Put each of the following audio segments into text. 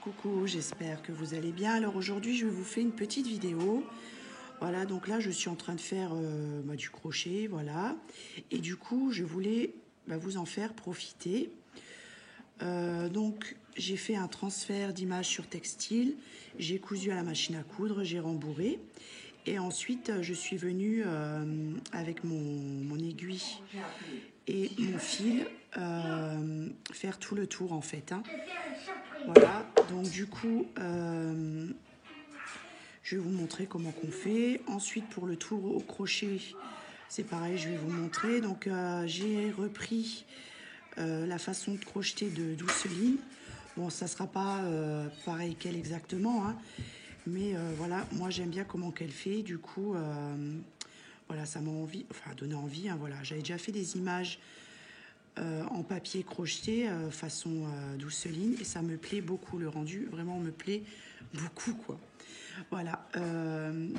Coucou, j'espère que vous allez bien. Alors aujourd'hui, je vais vous faire une petite vidéo. Voilà, donc là, je suis en train de faire du crochet, voilà. Et du coup, je voulais vous en faire profiter. Donc, j'ai fait un transfert d'image sur textile. J'ai cousu à la machine à coudre, j'ai rembourré. Et ensuite, je suis venue avec mon aiguille et mon fil faire tout le tour en fait. Voilà, donc du coup, je vais vous montrer comment qu'on fait. Ensuite, pour le tour au crochet, c'est pareil, je vais vous montrer. Donc, j'ai repris la façon de crocheter de Douceline. Bon, ça ne sera pas pareil qu'elle exactement, hein, mais voilà, moi j'aime bien comment qu'elle fait. Du coup, voilà, ça m'a donné envie. Hein, voilà, j'avais déjà fait des images en papier crocheté façon Douceline et ça me plaît beaucoup. Le rendu vraiment me plaît beaucoup, quoi. Voilà,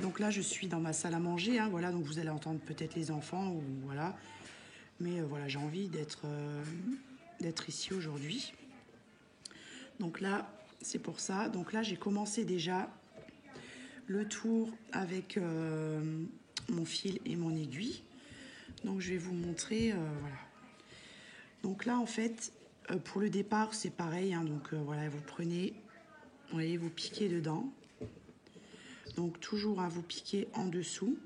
donc là je suis dans ma salle à manger, hein, voilà, donc vous allez entendre peut-être les enfants ou voilà, mais voilà, j'ai envie d'être ici aujourd'hui. Donc là c'est pour ça. Donc là j'ai commencé déjà le tour avec mon fil et mon aiguille. Donc je vais vous montrer, voilà. Donc là en fait pour le départ c'est pareil, hein, donc voilà, vous prenez, vous voyez, vous piquez dedans. Donc toujours à vous piquer en dessous.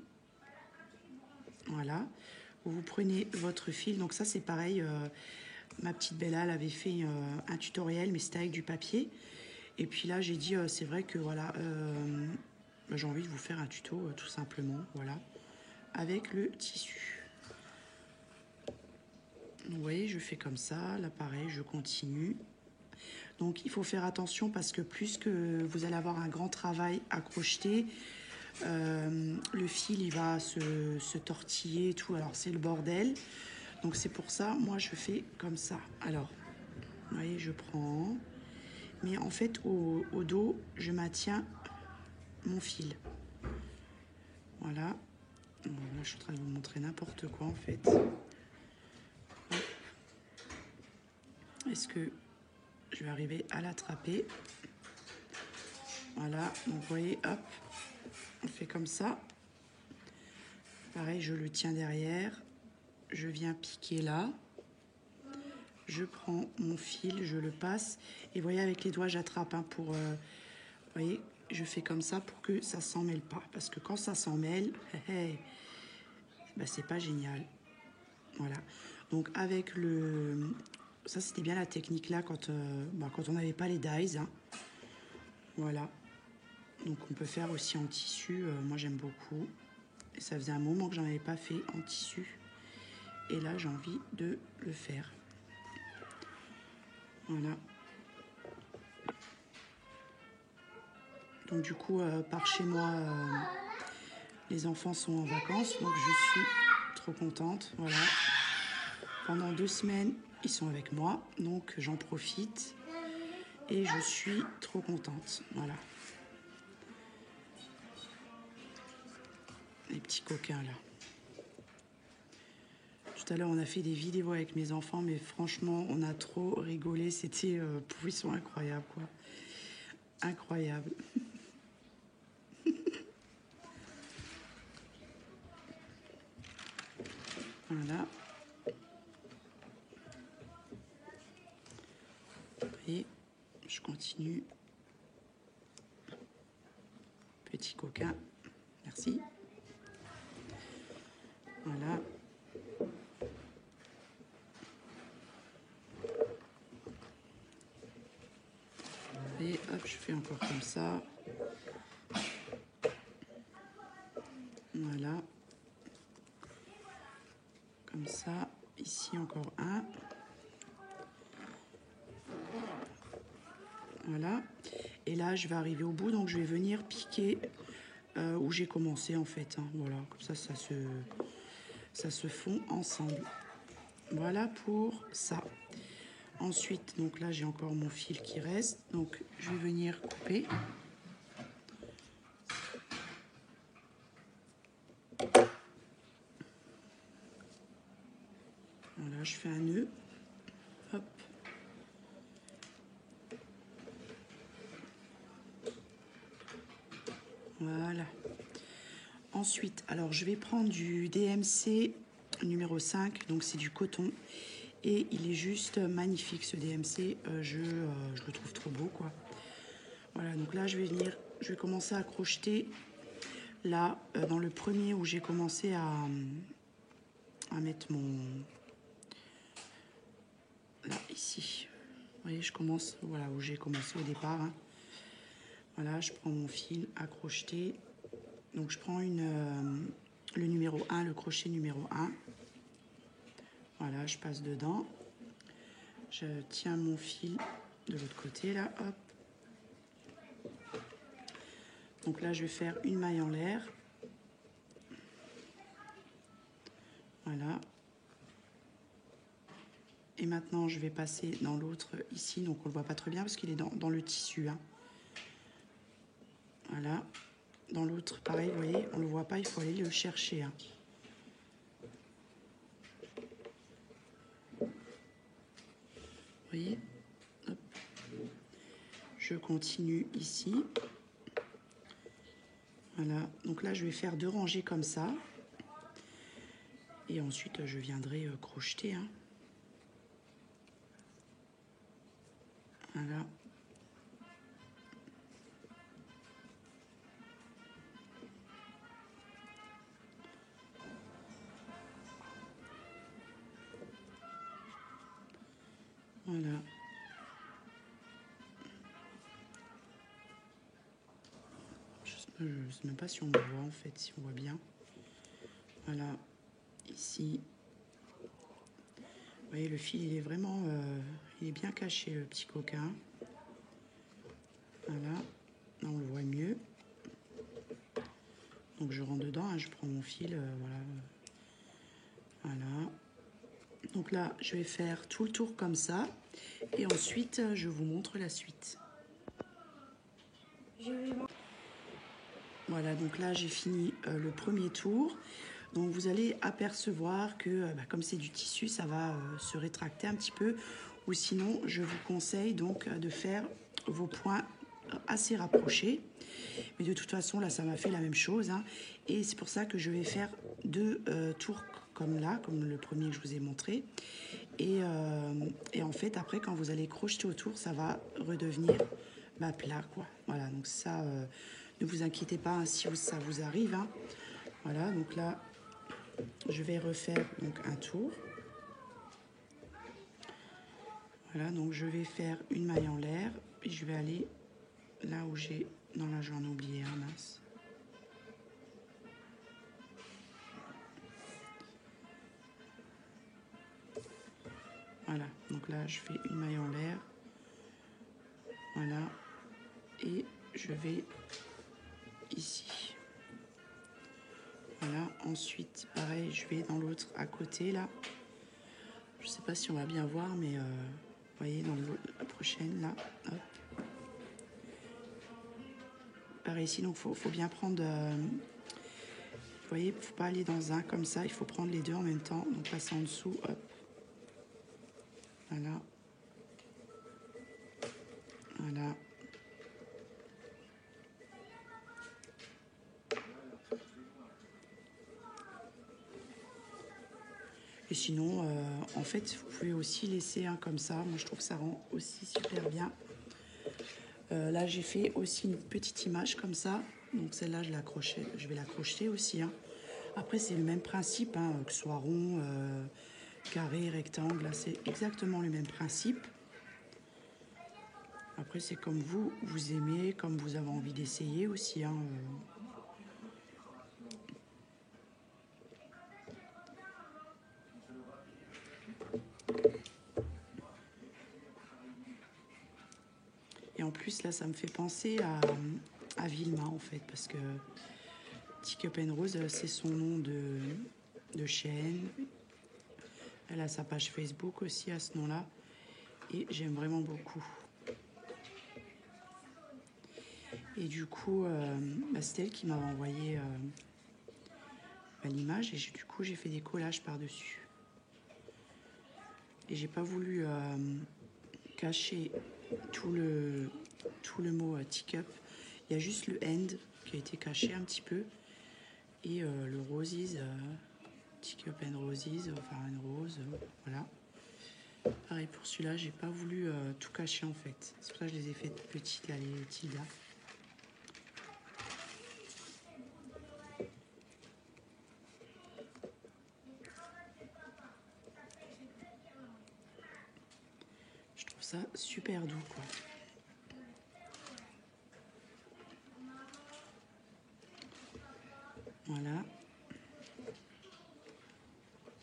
Voilà. Vous prenez votre fil. Donc ça c'est pareil. Ma petite Bella elle avait fait un tutoriel, mais c'était avec du papier. Et puis là j'ai dit c'est vrai que voilà, j'ai envie de vous faire un tuto tout simplement. Voilà. Avec le tissu. Vous voyez, je fais comme ça. Là pareil, je continue. Donc il faut faire attention parce que plus que vous allez avoir un grand travail à crocheter, le fil il va se tortiller et tout, alors c'est le bordel. Donc c'est pour ça, moi je fais comme ça. Alors, vous voyez, je prends, mais en fait au dos, je maintiens mon fil. Voilà. Bon, là je suis en train de vous montrer n'importe quoi en fait. Est-ce que je vais arriver à l'attraper? Voilà, donc vous voyez, hop, on fait comme ça. Pareil, je le tiens derrière, je viens piquer là, je prends mon fil, je le passe, et vous voyez, avec les doigts, j'attrape, hein, pour, vous voyez, je fais comme ça pour que ça s'en mêle pas, parce que quand ça s'en mêle, c'est pas génial. Voilà, donc avec le... Ça, c'était bien la technique là, quand on n'avait pas les dies, hein. Voilà, donc on peut faire aussi en tissu, moi j'aime beaucoup. Et ça faisait un moment que j'en avais pas fait en tissu. Et là, j'ai envie de le faire. Voilà. Donc du coup, par chez moi, les enfants sont en vacances. Donc je suis trop contente. Voilà. Pendant 2 semaines, ils sont avec moi. Donc j'en profite. Et je suis trop contente. Voilà. Les petits coquins là. Tout à l'heure, on a fait des vidéos avec mes enfants, mais franchement, on a trop rigolé. C'était, ils sont incroyables, quoi. Incroyable. Voilà. Et je continue. Petit coquin. Merci. Voilà. Et hop, je fais encore comme ça. Voilà. Comme ça. Ici, encore un. Voilà. Et là, je vais arriver au bout. Donc, je vais venir piquer où j'ai commencé, en fait. Hein. Voilà. Comme ça, ça se fond ensemble. Voilà pour ça. Ensuite, donc là, j'ai encore mon fil qui reste. Donc, je vais venir couper. Voilà, je fais un nœud. Hop. Voilà. Ensuite, alors je vais prendre du DMC numéro 5, donc c'est du coton. Et il est juste magnifique ce DMC, je le trouve trop beau quoi. Voilà, donc là je vais commencer à crocheter là, dans le premier où j'ai commencé à mettre mon... Là, ici. Vous voyez, je commence, voilà, où j'ai commencé au départ. Hein. Voilà, je prends mon fil à crocheter. Donc je prends le numéro 1, le crochet numéro 1. Voilà, je passe dedans. Je tiens mon fil de l'autre côté, là, hop. Donc là, je vais faire une maille en l'air. Voilà. Et maintenant, je vais passer dans l'autre ici. Donc, on ne le voit pas très bien parce qu'il est dans le tissu. Hein. Voilà. Dans l'autre, pareil, vous voyez, on ne le voit pas. Il faut aller le chercher. Hein. Vous voyez, hop. Je continue ici. Voilà. Donc là, je vais faire 2 rangées comme ça. Et ensuite, je viendrai crocheter. Hein. Voilà. Voilà. Je ne sais même pas si on me voit en fait, si on voit bien. Voilà. Ici. Vous voyez, le fil, il est vraiment... il est bien caché, le petit coquin. Voilà. Là, on le voit mieux. Donc, je rentre dedans. Hein, je prends mon fil. Voilà. Voilà. Donc là, je vais faire tout le tour comme ça. Et ensuite, je vous montre la suite. Voilà, donc là, j'ai fini le premier tour. Donc, vous allez apercevoir que, comme c'est du tissu, ça va se rétracter un petit peu. Ou sinon, je vous conseille donc de faire vos points assez rapprochés. Mais de toute façon, là, ça m'a fait la même chose. Hein. Et c'est pour ça que je vais faire 2 tours comme là, comme le premier que je vous ai montré. Et en fait, après, quand vous allez crocheter autour, ça va redevenir plat, quoi. Voilà, donc ça, ne vous inquiétez pas hein, si ça vous arrive. Hein. Voilà, donc là, je vais refaire donc un tour. Voilà, donc je vais faire une maille en l'air. Et je vais aller là où j'ai... Non, là, j'en ai oublié un, mince. Voilà, donc là, je fais une maille en l'air. Voilà. Et je vais ici. Voilà, ensuite, pareil, je vais dans l'autre à côté, là. Je sais pas si on va bien voir, mais vous voyez, dans la prochaine, là, hop. Pareil ici, donc faut bien prendre... vous voyez, il ne faut pas aller dans un comme ça, il faut prendre les deux en même temps. Donc passer en dessous, hop. Voilà. Voilà. Et sinon, en fait, vous pouvez aussi laisser un comme ça. Moi, je trouve que ça rend aussi super bien. Là, j'ai fait aussi une petite image comme ça. Donc celle-là, je vais la crocheter aussi. Hein. Après, c'est le même principe, hein, que ce soit rond, carré, rectangle. C'est exactement le même principe. Après, c'est comme vous aimez, comme vous avez envie d'essayer aussi. Hein. Et en plus, là, ça me fait penser à Vilma, en fait, parce que Teacup & Rose, c'est son nom de chaîne. Elle a sa page Facebook aussi à ce nom-là. Et j'aime vraiment beaucoup. Et du coup, c'est elle qui m'a envoyé l'image. Et du coup, j'ai fait des collages par-dessus. Et j'ai pas voulu cacher tout le mot Teacup. Il y a juste le end qui a été caché un petit peu. Et le roses, Tick Up and Roses, enfin une rose, voilà. Pareil pour celui-là, j'ai pas voulu tout cacher en fait. C'est pour ça que je les ai fait petites là, les tildas. Je trouve ça super doux quoi. Voilà.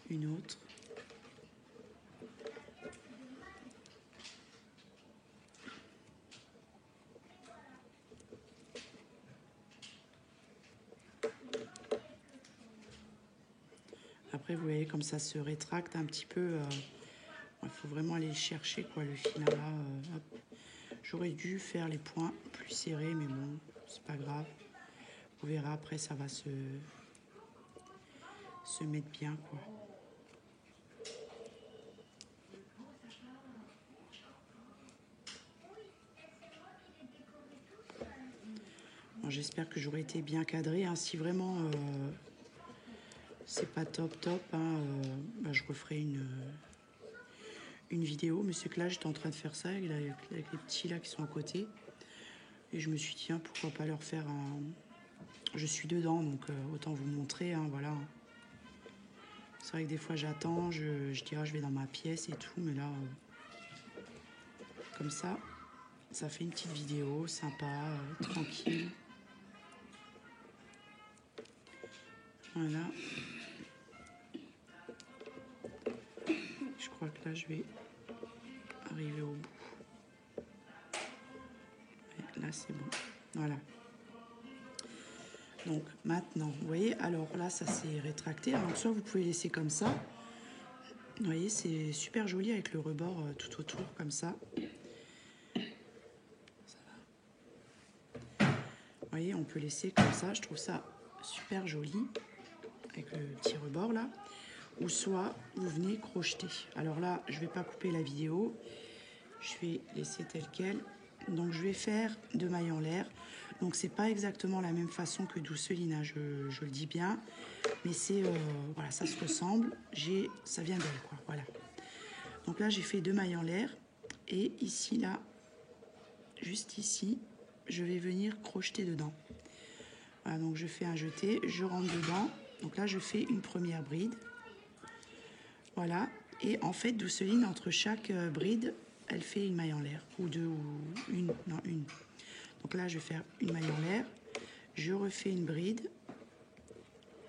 Une autre. Après, vous voyez comme ça se rétracte un petit peu. Il faut vraiment aller le chercher, quoi, le fil là. J'aurais dû faire les points plus serrés, mais bon, c'est pas grave. Vous verrez après, ça va se mettre bien, quoi. Bon, j'espère que j'aurai été bien cadré. Hein. Si vraiment c'est pas top, hein, bah, je referai une vidéo. Mais c'est que là, j'étais en train de faire ça avec les petits là qui sont à côté. Et je me suis dit, tiens, pourquoi pas leur faire un... Je suis dedans, donc autant vous montrer, hein, voilà. C'est vrai que des fois, j'attends, je dirais, je vais dans ma pièce et tout. Mais là, comme ça fait une petite vidéo sympa, tranquille. Voilà. Je crois que là, je vais arriver au bout. Ouais, là, c'est bon. Voilà. Donc, maintenant, vous voyez, alors là, ça s'est rétracté. Donc, soit vous pouvez laisser comme ça. Vous voyez, c'est super joli avec le rebord tout autour, comme ça. Vous voyez, on peut laisser comme ça. Je trouve ça super joli avec le petit rebord, là. Ou soit, vous venez crocheter. Alors là, je ne vais pas couper la vidéo. Je vais laisser tel quel. Donc, je vais faire 2 mailles en l'air. Donc, c'est pas exactement la même façon que Douceline, hein, je le dis bien. Mais c'est, voilà, ça se ressemble. Ça vient d'elle, quoi, voilà. Donc là, j'ai fait 2 mailles en l'air. Et ici, là, juste ici, je vais venir crocheter dedans. Voilà, donc je fais un jeté, je rentre dedans. Donc là, je fais une première bride. Voilà. Et en fait, Douceline, entre chaque bride, elle fait une maille en l'air. Ou deux, ou une. Non, une. Donc là, je vais faire une maille en l'air. Je refais une bride.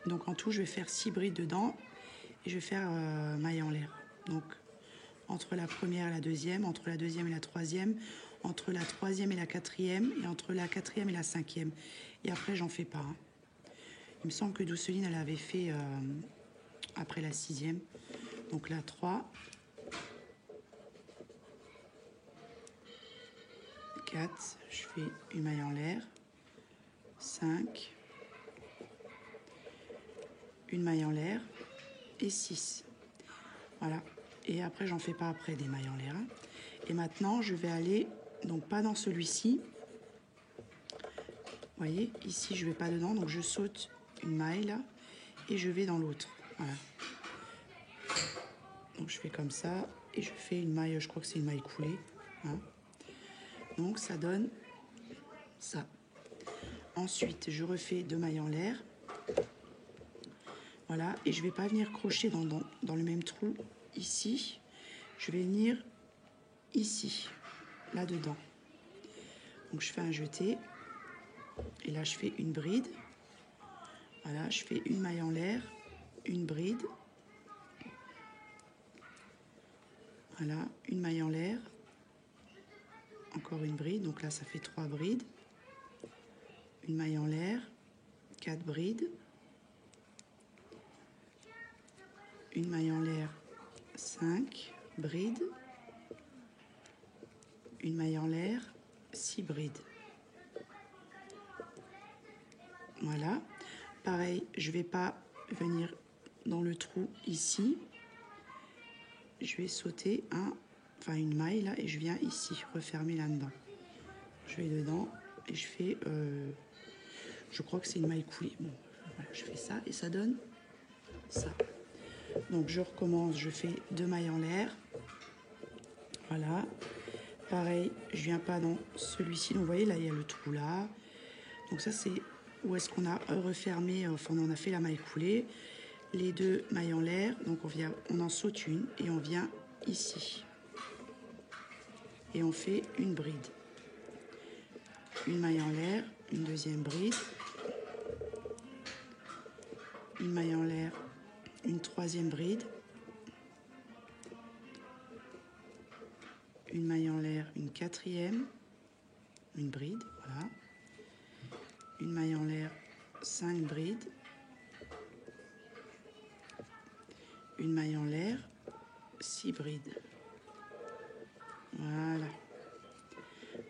Donc en tout, je vais faire 6 brides dedans. Et je vais faire maille en l'air. Donc, entre la première et la deuxième, entre la deuxième et la troisième, entre la troisième et la quatrième, et entre la quatrième et la cinquième. Et après, j'en fais pas. Hein. Il me semble que Douceline, elle avait fait après la sixième. Donc là, 3, 4, je fais une maille en l'air, 5, une maille en l'air et 6. Voilà. Et après, j'en fais pas après des mailles en l'air. Hein. Et maintenant, je vais aller, donc pas dans celui-ci. Vous voyez, ici, je vais pas dedans, donc je saute une maille là et je vais dans l'autre. Voilà. Donc je fais comme ça et je fais une maille, je crois que c'est une maille coulée. Hein. Donc ça donne ça. Ensuite, je refais 2 mailles en l'air. Voilà, et je vais pas venir crocheter dans le même trou ici. Je vais venir ici, là-dedans. Donc je fais un jeté. Et là, je fais une bride. Voilà, je fais une maille en l'air, une bride. Voilà, une maille en l'air. Encore une bride, donc là, ça fait 3 brides. Une maille en l'air, 4 brides. Une maille en l'air, 5 brides. Une maille en l'air, 6 brides. Voilà. Pareil, je vais pas venir dans le trou ici. Je vais sauter une maille là et je viens ici, refermer là-dedans. Je vais dedans, et je fais, je crois que c'est une maille coulée. Bon, voilà, je fais ça et ça donne ça. Donc je recommence, je fais 2 mailles en l'air. Voilà. Pareil, je viens pas dans celui-ci. Donc vous voyez, là, il y a le trou là. Donc ça, c'est où est-ce qu'on a refermé, enfin, on a fait la maille coulée. Les 2 mailles en l'air. Donc on en saute une et on vient ici. Et on fait une bride. Une maille en l'air, une deuxième bride. Une maille en l'air, une troisième bride. Une maille en l'air, une quatrième, une bride, voilà. Une maille en l'air, 5 brides. Une maille en l'air, 6 brides. Voilà.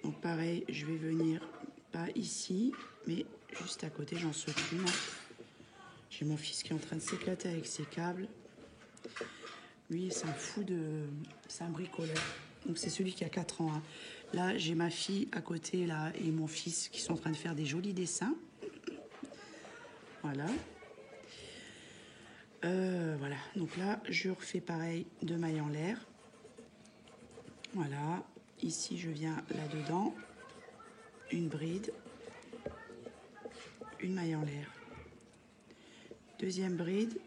Donc pareil, je vais venir, pas ici, mais juste à côté, j'en saute une. J'ai mon fils qui est en train de s'éclater avec ses câbles. Lui, c'est un fou de... C'est un bricoleur. Donc c'est celui qui a 4 ans. Hein. Là, j'ai ma fille à côté là et mon fils qui sont en train de faire des jolis dessins. Voilà. Voilà. Donc là, je refais pareil, 2 mailles en l'air. Voilà. Ici, je viens là-dedans. Une bride. Une maille en l'air. Deuxième bride.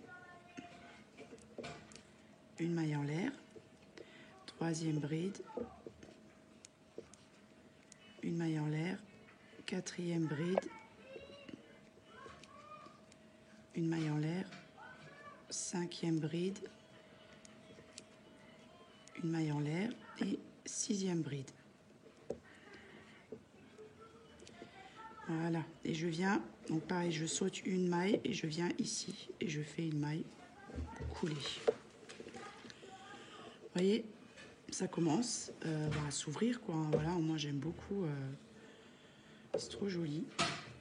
Une maille en l'air. Troisième bride. Une maille en l'air. Quatrième bride. Une maille en l'air. Cinquième bride. Une maille en l'air. Et sixième bride. Voilà. Et je viens, donc pareil, je saute une maille et je viens ici. Et je fais une maille coulée. Vous voyez, ça commence à s'ouvrir, quoi. Voilà, moi j'aime beaucoup. C'est trop joli.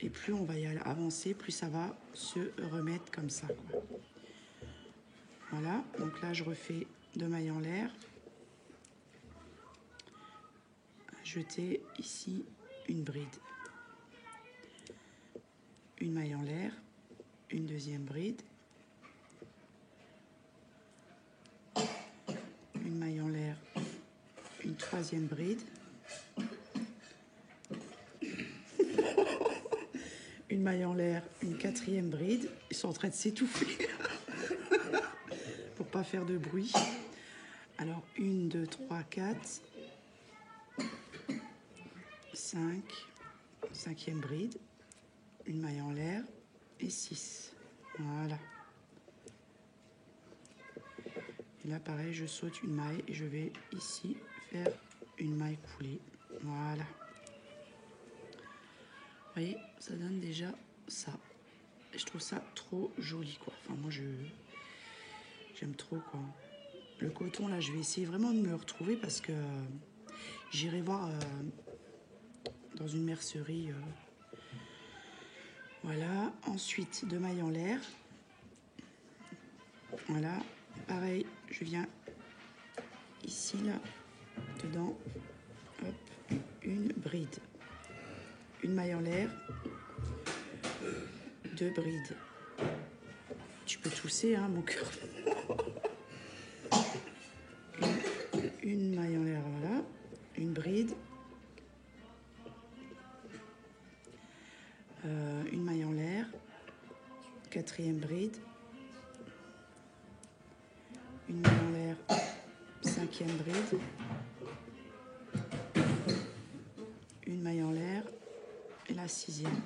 Et plus on va y aller avancer, plus ça va se remettre comme ça, quoi. Voilà, donc là je refais 2 mailles en l'air. Jeter ici une bride. Une maille en l'air, une deuxième bride. Une maille en l'air, une troisième bride. Une maille en l'air, une quatrième bride. Ils sont en train de s'étouffer pour pas faire de bruit. Alors 1, 2, 3, 4, 5, cinquième bride, une maille en l'air et 6. Voilà. Et là pareil, je saute une maille et je vais ici faire une maille coulée. Voilà. Vous voyez, ça donne déjà ça. Et je trouve ça trop joli, quoi. Enfin, moi, j'aime trop, quoi. Le coton, là, je vais essayer vraiment de me le retrouver parce que j'irai voir dans une mercerie. Voilà. Ensuite, 2 mailles en l'air. Voilà. Pareil, je viens ici, là, dedans. Hop, une bride. Une maille en l'air, 2 brides. Tu peux tousser, hein, mon cœur. Une maille en l'air, voilà. Une bride. Une maille en l'air. Quatrième bride. Une maille en l'air. Cinquième bride. Une maille en l'air. Et la sixième.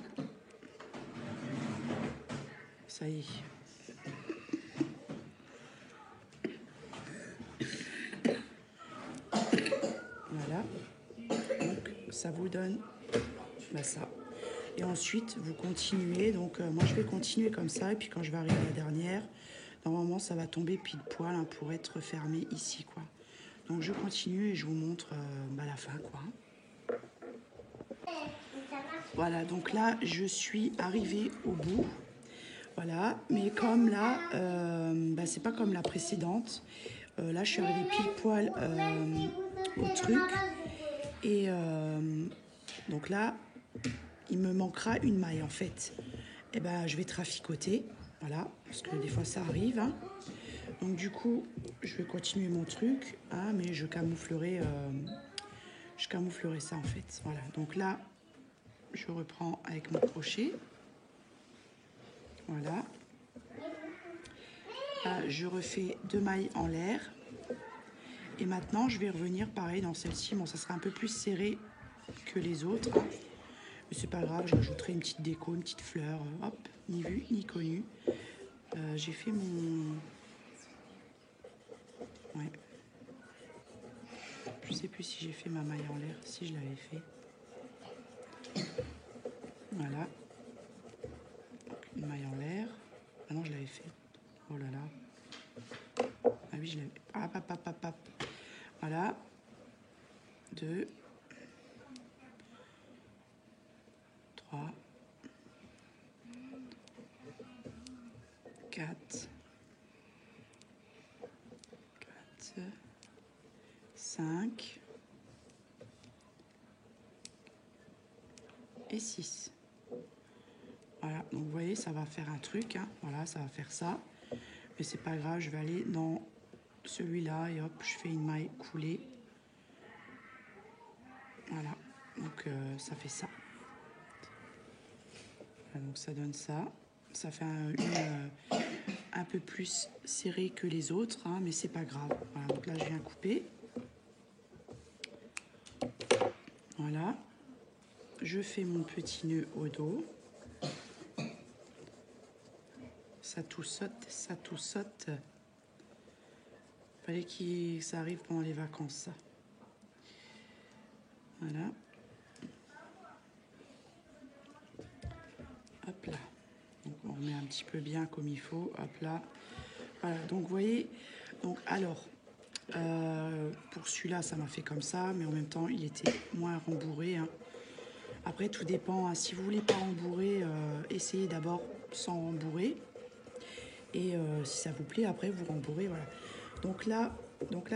Ça y est. Voilà. Donc, ça vous donne ça. Et ensuite, vous continuez. Donc, moi, je vais continuer comme ça. Et puis, quand je vais arriver à la dernière, normalement, ça va tomber pile poil hein, pour être fermé ici, quoi. Donc, je continue et je vous montre la fin, quoi. Voilà, donc là, je suis arrivée au bout. Voilà, mais comme là, c'est pas comme la précédente. Là, je suis arrivée pile poil au truc. Et donc là, il me manquera une maille en fait. Et ben je vais traficoter, voilà, parce que des fois ça arrive. Hein. Donc du coup, je vais continuer mon truc, hein, mais je camouflerai ça en fait. Voilà, donc là, je reprends avec mon crochet. Voilà. Là, je refais 2 mailles en l'air. Et maintenant, je vais revenir pareil dans celle-ci. Bon, ça sera un peu plus serré que les autres. Hein. Mais c'est pas grave, j'ajouterai une petite déco, une petite fleur. Hop, ni vu, ni connu. J'ai fait mon... Ouais. Je sais plus si j'ai fait ma maille en l'air. Si je l'avais fait. Voilà. Donc, une maille en l'air. Ah non, je l'avais fait. Oh là là. Ah oui, je l'avais. Hop, hop, hop, hop, hop. Voilà. 2. 3. 4. 5 et 6. Voilà, donc vous voyez, ça va faire un truc, hein. Voilà, ça va faire ça. Mais c'est pas grave, je vais aller dans celui-là et hop, je fais une maille coulée. Voilà, donc ça fait ça. Voilà, donc ça donne ça. Ça fait un peu plus serré que les autres, hein, mais c'est pas grave. Voilà, donc là, je viens couper. Voilà. Je fais mon petit nœud au dos. Ça tout saute, ça tout saute. Fallait que ça arrive pendant les vacances, ça. Voilà. Hop là. Donc on remet un petit peu bien comme il faut. Hop là. Voilà. Donc vous voyez. Donc alors, pour celui-là, ça m'a fait comme ça, mais en même temps, il était moins rembourré. Hein. Après, tout dépend. Hein. Si vous voulez pas rembourrer, essayez d'abord sans rembourrer. Et si ça vous plaît, après vous rembourrez. Voilà. Donc là,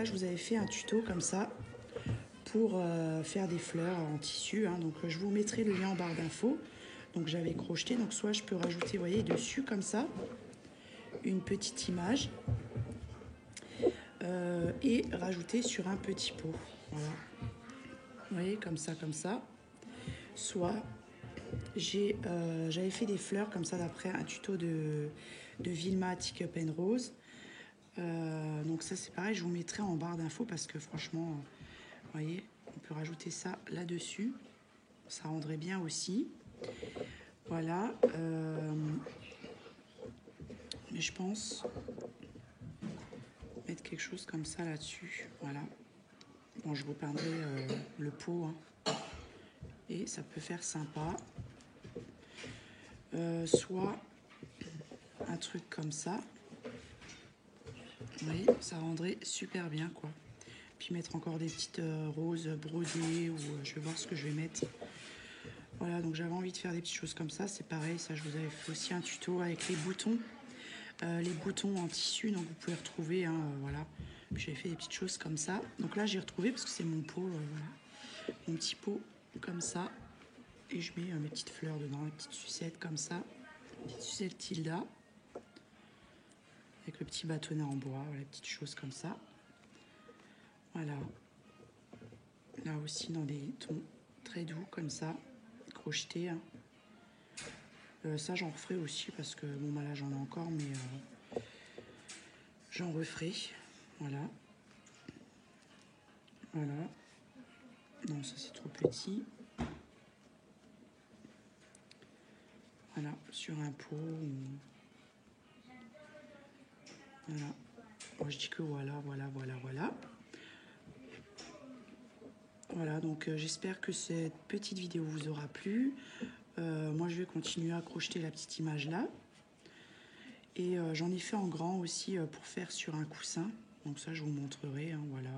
je vous avais fait un tuto comme ça pour faire des fleurs en tissu. Hein. Donc je vous mettrai le lien en barre d'infos. Donc j'avais crocheté. Donc soit je peux rajouter, vous voyez, dessus comme ça, une petite image et rajouter sur un petit pot. Voilà. Vous voyez, comme ça, comme ça. Soit j'avais fait des fleurs comme ça d'après un tuto de Vilma Tick Up and Rose. Donc ça c'est pareil, je vous mettrai en barre d'infos parce que franchement, vous voyez, on peut rajouter ça là-dessus. Ça rendrait bien aussi. Voilà. Mais je pense mettre quelque chose comme ça là-dessus. Voilà. Bon, je vous peindrai le pot. Hein. Et ça peut faire sympa. Soit un truc comme ça. Vous voyez, ça rendrait super bien, quoi. Puis mettre encore des petites roses brodées ou je vais voir ce que je vais mettre. Voilà, donc j'avais envie de faire des petites choses comme ça. C'est pareil, ça, je vous avais fait aussi un tuto avec les boutons en tissu. Donc vous pouvez retrouver, hein, voilà. Puis j'avais fait des petites choses comme ça. Donc là, j'ai retrouvé parce que c'est mon pot, voilà. Mon petit pot comme ça. Et je mets mes petites fleurs dedans, les petites sucettes comme ça. Petite sucette Tilda. Avec le petit bâtonnet en bois, voilà, petites choses comme ça. Voilà. Là aussi, dans des tons très doux comme ça. Crocheté. Hein. Ça, j'en referai aussi parce que, bon, bah là, j'en ai encore, mais j'en referai. Voilà. Voilà. Non, ça, c'est trop petit. Voilà, sur un pot. Voilà. Moi, je dis que voilà, voilà, voilà, voilà. Voilà, donc j'espère que cette petite vidéo vous aura plu. Moi, je vais continuer à crocheter la petite image là. Et j'en ai fait en grand aussi pour faire sur un coussin. Donc ça, je vous montrerai, hein, voilà.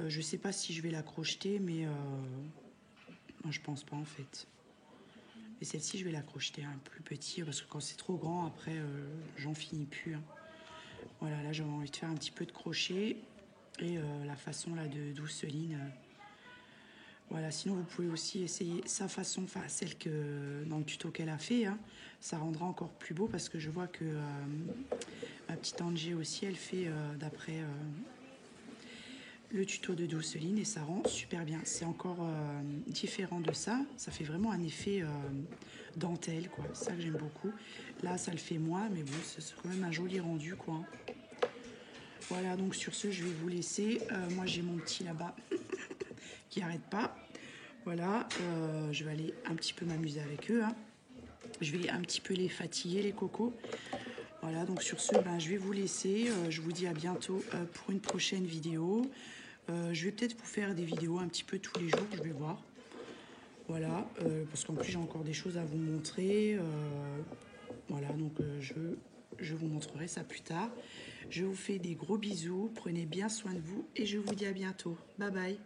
Je sais pas si je vais la crocheter, mais moi, je pense pas en fait. Et celle-ci, je vais la crocheter un plus petit parce que quand c'est trop grand, après, j'en finis plus. Hein. Voilà, là, j'avais envie de faire un petit peu de crochet et la façon là de Douceline. Voilà, sinon vous pouvez aussi essayer sa façon, enfin celle que dans le tuto qu'elle a fait, hein. Ça rendra encore plus beau parce que je vois que ma petite Angie aussi, elle fait d'après le tuto de Douceline et ça rend super bien. C'est encore différent de ça, ça fait vraiment un effet dentelle, quoi. C'est ça que j'aime beaucoup. Là, ça le fait moins, mais bon, c'est quand même un joli rendu, quoi. Voilà, donc sur ce, je vais vous laisser. Moi, j'ai mon petit là-bas qui arrête pas. Voilà, je vais aller un petit peu m'amuser avec eux, hein. Je vais un petit peu les fatiguer, les cocos. Voilà, donc sur ce, ben, je vais vous laisser. Je vous dis à bientôt pour une prochaine vidéo. Je vais peut-être vous faire des vidéos un petit peu tous les jours, je vais voir. Voilà, parce qu'en plus j'ai encore des choses à vous montrer. Voilà, donc je vous montrerai ça plus tard. Je vous fais des gros bisous, prenez bien soin de vous et je vous dis à bientôt. Bye bye.